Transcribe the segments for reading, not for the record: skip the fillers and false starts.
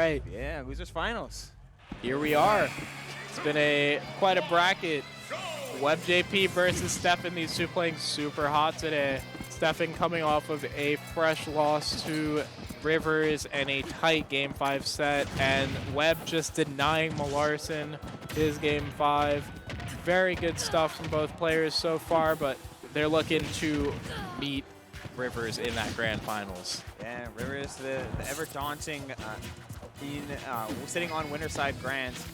right. Yeah, losers finals. Here we are. It's been quite a bracket. WebbJP versus Steffen. These two playing super hot today. Steffen coming off of a fresh loss to Rivers and a tight Game 5 set, and Webb just denying Malarson his Game 5. Very good stuff from both players so far, but they're looking to meet Rivers in that grand finals. Yeah, Rivers, the ever daunting, sitting on winner side grands.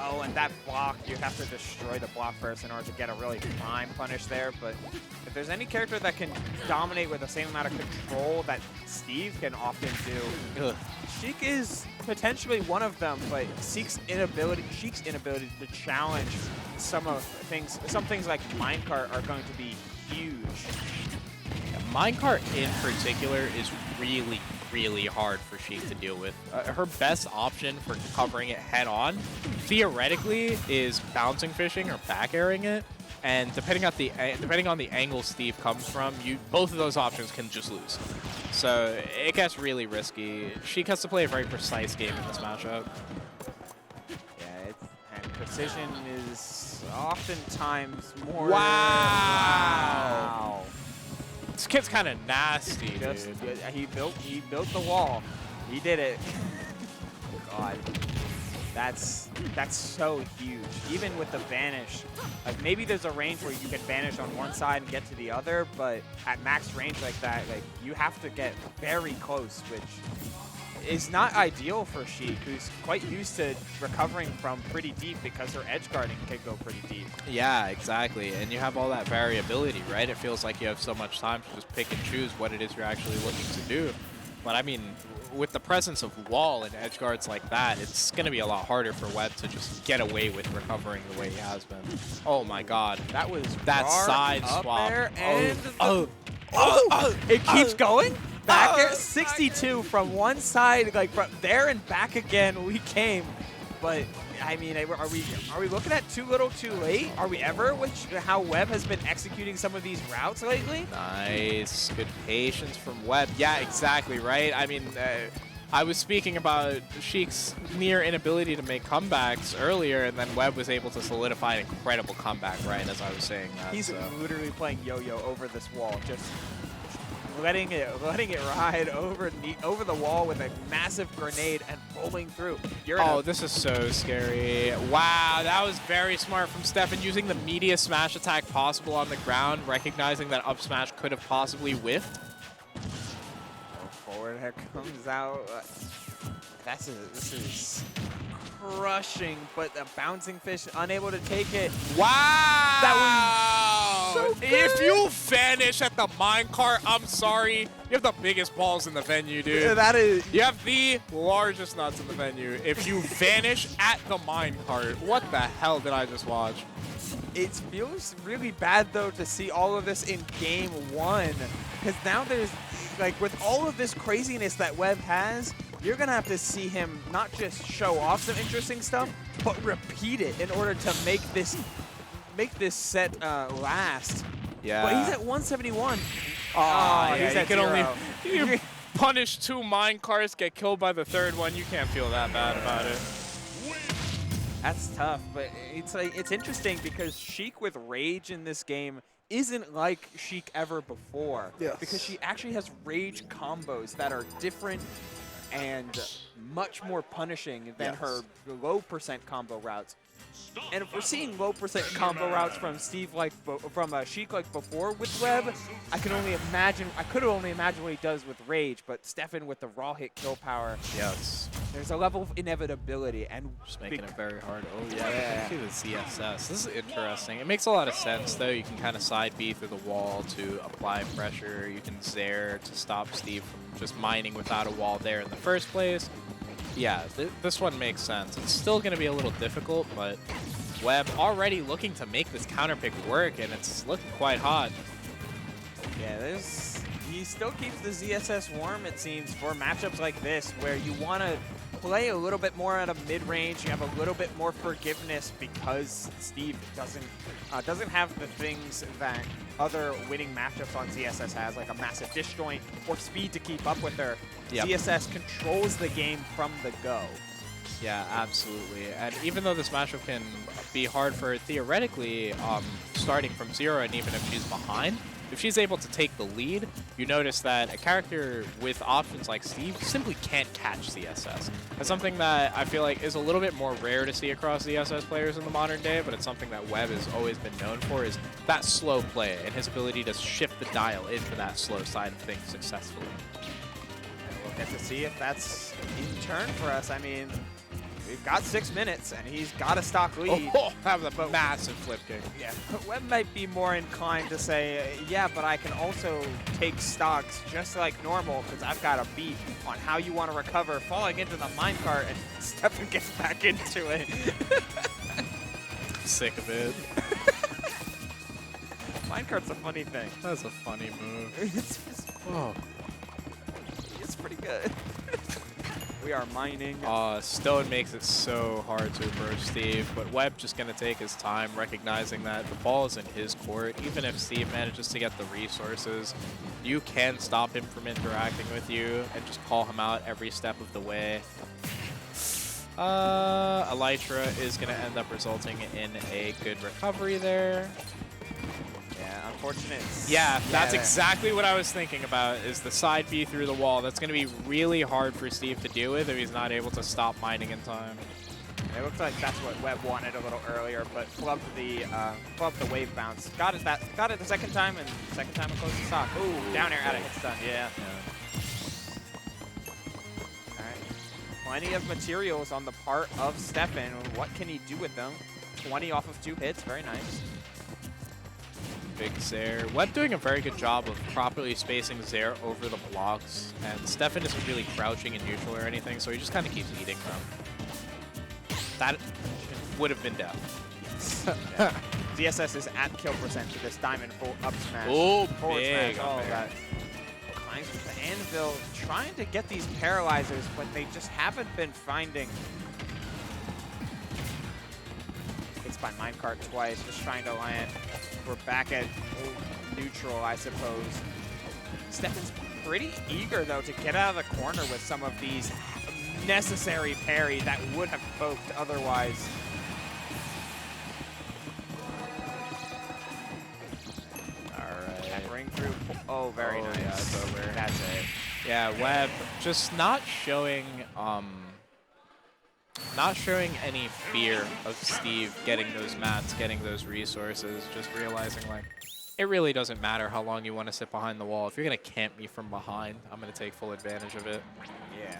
Oh, and that block, you have to destroy the block first in order to get a really prime punish there. But if there's any character that can dominate with the same amount of control that Steve can often do, Sheik is potentially one of them. But Sheik's inability to challenge some things like minecart are going to be huge. Minecart in particular is really hard for Sheik to deal with. Her best option for covering it head on, theoretically, is bouncing fishing or back airing it. And depending on the angle Steve comes from, both of those options can just lose. So it gets really risky. Sheik has to play a very precise game in this matchup. Yeah, and precision is oftentimes more. Wow. This kid's kind of nasty, dude. He built the wall. He did it. God, that's so huge. Even with the vanish, like maybe there's a range where you can vanish on one side and get to the other, but at max range like that, like you have to get very close, which is not ideal for Sheik, who's quite used to recovering from pretty deep because her edge guarding can go pretty deep. Yeah, exactly. And you have all that variability, right? It feels like you have so much time to just pick and choose what it is you're actually looking to do. But I mean, with the presence of wall and edge guards like that, it's going to be a lot harder for Webb to just get away with recovering the way he has been. Oh my God. That was that side up swap. There and it keeps going? Back there, 62 from one side, like from there and back again. We came, but I mean, are we looking at too little, too late? Are we ever? How Webb has been executing some of these routes lately? Nice, good patience from Webb. Yeah, exactly right. I mean, I was speaking about Sheik's near inability to make comebacks earlier, and then Webb was able to solidify an incredible comeback right as I was saying that. He's literally playing yo-yo over this wall, just letting it ride over the wall with a massive grenade and rolling through. This is so scary. Wow, that was very smart from Steffen, using the media smash attack possible on the ground, recognizing that up smash could have possibly whiffed. Forward head comes out. This is crushing, but the bouncing fish unable to take it. Wow! That was so good. If you vanish at the minecart, I'm sorry. You have the biggest balls in the venue, dude. Yeah, that is. You have the largest nuts in the venue. If you vanish at the minecart, what the hell did I just watch? It feels really bad, though, to see all of this in Game 1. Because now there's, like, with all of this craziness that Webb has, you're going to have to see him not just show off some interesting stuff, but repeat it in order to make this set last. Yeah. But he's at 171. Oh, he's at zero. You punish 2 minecarts, get killed by the 3rd one. You can't feel that bad about it. That's tough, but it's interesting because Sheik with Rage in this game isn't like Sheik ever before. Yes. Because she actually has Rage combos that are different and much more punishing than her low percent combo routes. And if we're seeing low percent combo routes from Sheik like before with Webb, I could only imagine what he does with Rage, but Steffen with the raw hit kill power. Yes. There's a level of inevitability and just making it very hard. Oh yeah. See the CSS. This is interesting. It makes a lot of sense though. You can kind of side B through the wall to apply pressure. You can Zair to stop Steve from just mining without a wall there in the first place. Yeah, this one makes sense. It's still going to be a little difficult, but Webb already looking to make this counter pick work, and it's looking quite hot. Yeah, there's he still keeps the ZSS warm, it seems, for matchups like this, where you want to play a little bit more at a mid-range. You have a little bit more forgiveness because Steve doesn't have the things that other winning matchups on ZSS has, like a massive disjoint or speed to keep up with her. Yep. ZSS controls the game from the go. Yeah, absolutely. And even though this matchup can be hard for her theoretically, starting from 0, and even if she's behind, if she's able to take the lead, you notice that a character with options like Steve simply can't catch ZSS. That's something that I feel like is a little bit more rare to see across ZSS players in the modern day, but it's something that Webb has always been known for, is that slow play and his ability to shift the dial into that slow side of things successfully. And we'll get to see if that's in turn for us. I mean, we've got 6 minutes, and he's got a stock lead. Oh, that was a massive flip kick. Yeah, but Webb might be more inclined to say, yeah, but I can also take stocks just like normal because I've got a beat on how you want to recover, falling into the minecart, and Steffen gets back into it. Sick of it. Minecart's a funny thing. That's a funny move. It's pretty good. We are mining. Stone makes it so hard to approach Steve, but Webb just going to take his time, recognizing that the ball is in his court. Even if Steve manages to get the resources, you can stop him from interacting with you and just call him out every step of the way. Elytra is going to end up resulting in a good recovery there. Yeah, unfortunate. Yeah, that's exactly what I was thinking about, is the side B through the wall. That's going to be really hard for Steve to deal with if he's not able to stop mining in time. It looks like that's what Webb wanted a little earlier, but flubbed the wave bounce. Got it the second time, and the second time it closed the stock. Ooh, down air out of hit stun, yeah. All right, plenty of materials on the part of Steffen. What can he do with them? 20 off of 2 hits, very nice. Big Zair. Webb doing a very good job of properly spacing Zair over the blocks, and Steffen isn't really crouching in neutral or anything, so he just kind of keeps eating them. That would have been death. Yeah. ZSS is at kill percent to this diamond full up smash. Oh, forward big. Smash, all of that. Climbs with the anvil, trying to get these paralyzers, but they just haven't been finding. Hits by minecart twice, just trying to land. We're back at neutral, I suppose. Steffen's pretty eager, though, to get out of the corner with some of these necessary parry that would have poked otherwise. All right. Ring through. Oh, very nice. Yeah, it's over. That's it. Yeah, Webb just not showing any fear of Steve getting those mats, getting those resources, just realizing, like, it really doesn't matter how long you want to sit behind the wall. If you're going to camp me from behind, I'm going to take full advantage of it. Yeah.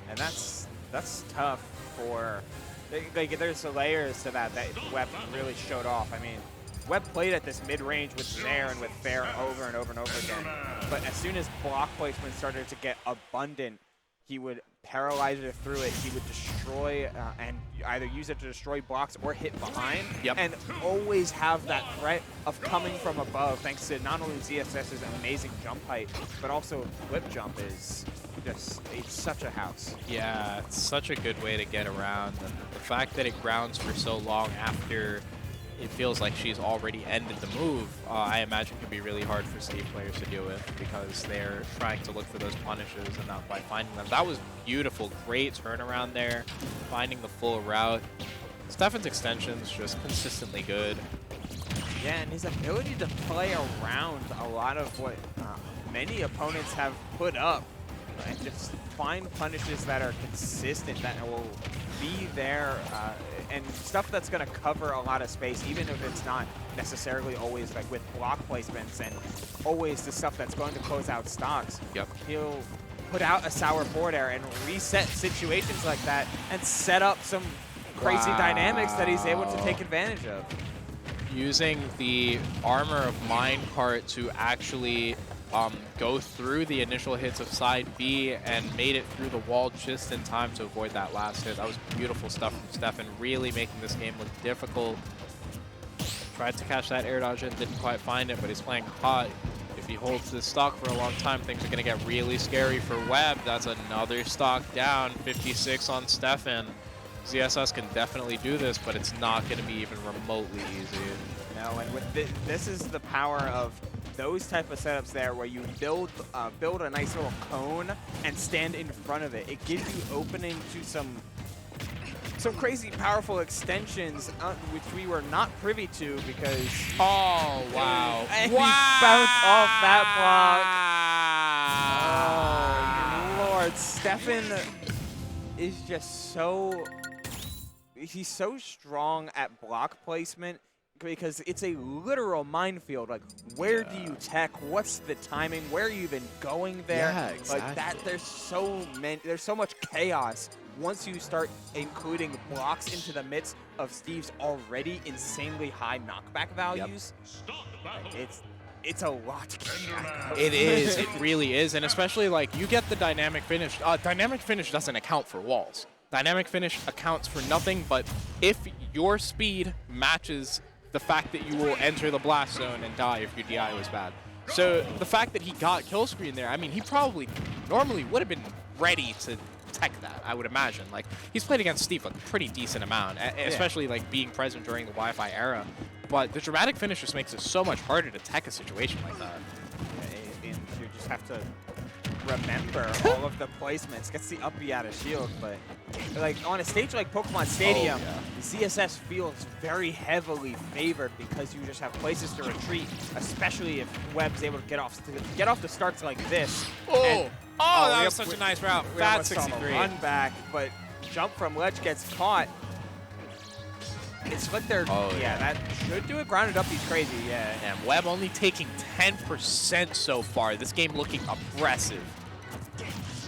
And that's tough for, like, there's the layers to that Webb really showed off. I mean, Webb played at this mid-range with Zair and with Fair over and over and over again. But as soon as block placement started to get abundant, he would paralyze it through it. He would destroy and either use it to destroy blocks or hit behind. Yep. And always have that threat of coming from above, thanks to not only ZSS's amazing jump height, but also whip jump is just, it's such a house. Yeah, it's such a good way to get around. And the fact that it grounds for so long after it feels like she's already ended the move, I imagine can be really hard for Steve players to deal with, because they're trying to look for those punishes and not quite finding them. That was beautiful, great turnaround there, finding the full route. Steffen's extension's just consistently good. Yeah, and his ability to play around a lot of what many opponents have put up, and just find punishes that are consistent, that will be there, and stuff that's going to cover a lot of space, even if it's not necessarily always like with block placements and always the stuff that's going to close out stocks. Yep. He'll put out a sour forward air and reset situations like that and set up some crazy dynamics that he's able to take advantage of. Using the armor of minecart to actually go through the initial hits of side B and made it through the wall just in time to avoid that last hit. That was beautiful stuff from Steffen, really making this game look difficult. Tried to catch that air dodge in, didn't quite find it, but he's playing hot. If If he holds this stock for a long time, things are going to get really scary for Webb. That's another stock down, 56 on Steffen. ZSS can definitely do this, but it's not going to be even remotely easy. No, and with this is the power of those type of setups there where you build a nice little cone and stand in front of it. It gives you opening to some crazy powerful extensions, which we were not privy to because... Oh, wow. And wow. he bounced off that block. Oh, Lord. Steffen is just so... He's so strong at block placement because it's a literal minefield. Like, where do you tech? What's the timing? Where are you even going there? Yeah, exactly. Like that, there's so much chaos once you start including blocks into the midst of Steve's already insanely high knockback values. Yep. It's a lot to keep track of. It is. It really is. And especially, like, you get the dynamic finish. Dynamic finish doesn't account for walls. Dynamic finish accounts for nothing, but if your speed matches the fact that you will enter the blast zone and die if your DI was bad. So the fact that he got kill screen there, I mean, he probably normally would have been ready to tech that, I would imagine. Like, he's played against Steve like a pretty decent amount, especially like being present during the Wi-Fi era. But the dramatic finish just makes it so much harder to tech a situation like that. Yeah, and you just have to remember all of the placements. Gets the up B out of shield, but like on a stage like Pokemon Stadium, ZSS feels very heavily favored because you just have places to retreat, especially if Webb's able to get off the starts like this. Oh, that was such a nice route. Fat 63. Run back, but jump from ledge gets caught. It's like they're, that should do it. Grounded up, he's crazy, And Webb only taking 10% so far. This game looking aggressive.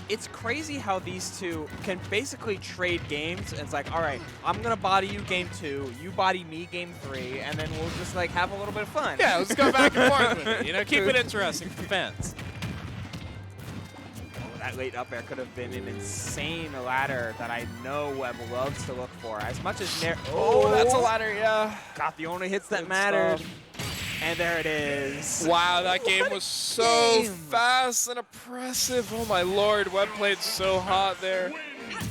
It's crazy how these two can basically trade games. And it's like, all right, I'm going to body you game 2, you body me game 3, and then we'll just like have a little bit of fun. Yeah, let's go back and forth with it. You know, keep it interesting for fans. That late up air could have been an insane ladder that I know Webb loves to look for. As much as oh, that's a ladder, yeah. Got the only hits that mattered. And there it is. Wow, that game was so fast and oppressive. Oh my lord, Webb played so hot there.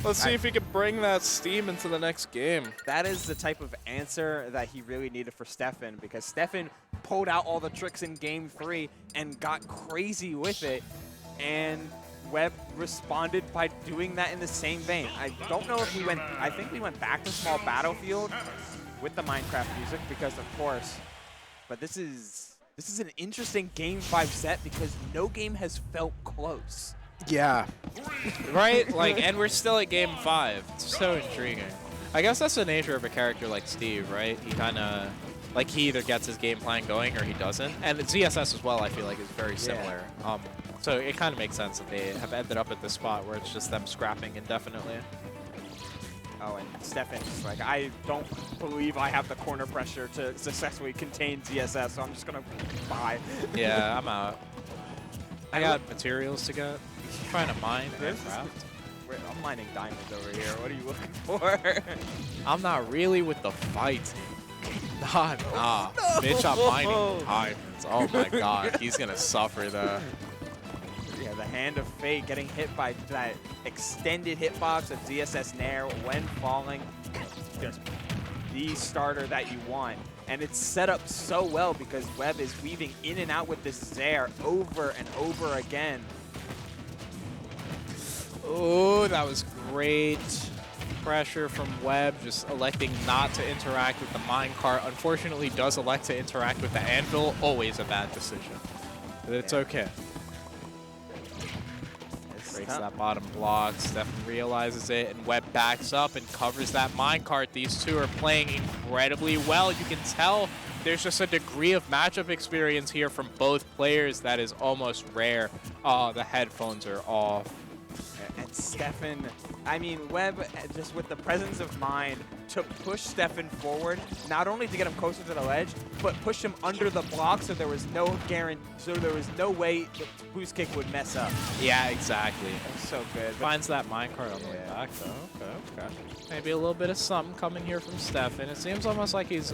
Let's see if he can bring that steam into the next game. That is the type of answer that he really needed for Steffen, because Steffen pulled out all the tricks in game 3 and got crazy with it. And Webb responded by doing that in the same vein. I don't know if I think we went back to small battlefield with the Minecraft music because of course, but this is an interesting game 5 set because no game has felt close. Yeah. Right? Like, and we're still at game 5. It's so intriguing. I guess that's the nature of a character like Steve, right? He kind of, like, he either gets his game plan going or he doesn't. And ZSS as well, I feel like, is very similar. So it kind of makes sense that they have ended up at this spot where it's just them scrapping indefinitely. Oh, and Steffen's like, I don't believe I have the corner pressure to successfully contain ZSS, so I'm just going to buy. Yeah, I'm out. I got materials to get. Trying to mine and craft. I'm mining diamonds over here. What are you looking for? I'm not really with the fight. Nah. No. Bitch, I'm mining diamonds. Oh my god, he's going to suffer though. Yeah, the hand of fate getting hit by that extended hitbox of ZSS Nair when falling. Just the starter that you want. And it's set up so well because Webb is weaving in and out with this Zair over and over again. Oh, that was great pressure from Webb, just electing not to interact with the minecart. Unfortunately, does elect to interact with the anvil. Always a bad decision. But it's okay. Breaks that bottom block. Steffen realizes it, and Webb backs up and covers that minecart. These two are playing incredibly well. You can tell there's just a degree of matchup experience here from both players that is almost rare. The headphones are off. And Steffen, I mean, Webb, just with the presence of mind to push Steffen forward, not only to get him closer to the ledge, but push him under the block so there was no guarantee, so there was no way the boost kick would mess up. Yeah, exactly. That's so good. Finds that minecart on the way back, though. Okay. Maybe a little bit of something coming here from Steffen. It seems almost like he's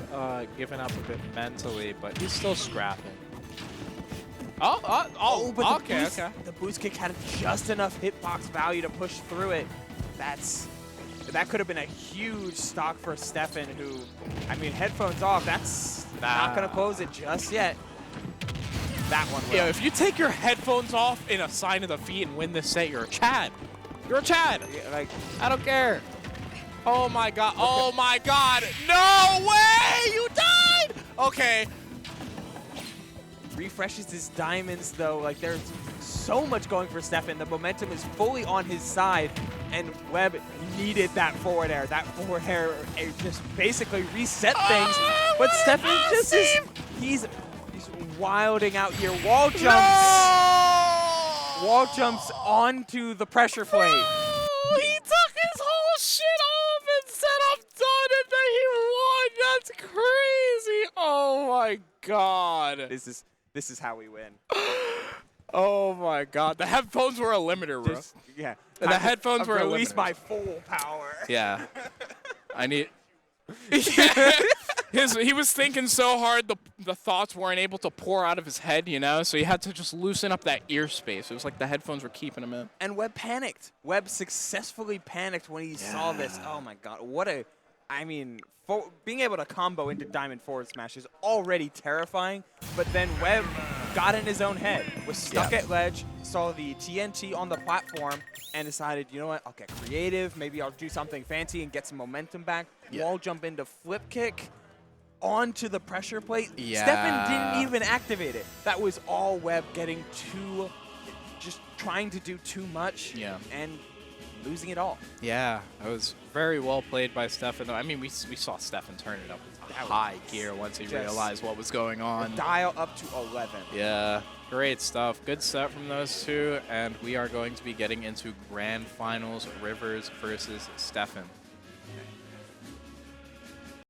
giving up a bit mentally, but he's still scrapping. But okay, the boost kick had just enough hitbox value to push through it. That could have been a huge stock for Steffen, who, I mean, headphones off, that's not going to close it just yet. That one will. Yeah, if you take your headphones off in a sign of defeat and win this set, you're a Chad. You're a Chad. Yeah, like, I don't care. Oh my god. Okay. Oh my god. No way! You died! Okay. Refreshes his diamonds, though. Like, there's so much going for Steffen. The momentum is fully on his side, and Webb needed that forward air. That forward air just basically reset things. But Steffen just is, he's wilding out here. Wall jumps. No! Wall jumps onto the pressure plate. No! He took his whole shit off and said, I'm done, and then he won. That's crazy. Oh my god. This is how we win. Oh my god. The headphones were a limiter, bro. Yeah. The headphones were a released limiter. by full power. Yeah. I need... He was thinking so hard, the thoughts weren't able to pour out of his head, you know? So he had to just loosen up that ear space. It was like the headphones were keeping him in. And Webb panicked. Webb successfully panicked when he saw this. Oh my god. What a... I mean, being able to combo into Diamond forward smash is already terrifying, but then Webb got in his own head, was stuck at ledge, saw the TNT on the platform, and decided, you know what, I'll get creative, maybe I'll do something fancy and get some momentum back. Wall jump into flip kick onto the pressure plate. Steffen didn't even activate it. That was all Webb getting just trying to do too much and losing it all. Yeah, that was very well played by Steffen. I mean, we saw Steffen turn it up to high gear once he realized what was going on. Dial up to 11. Yeah, great stuff. Good set from those two, and we are going to be getting into grand finals, Rivers versus Steffen.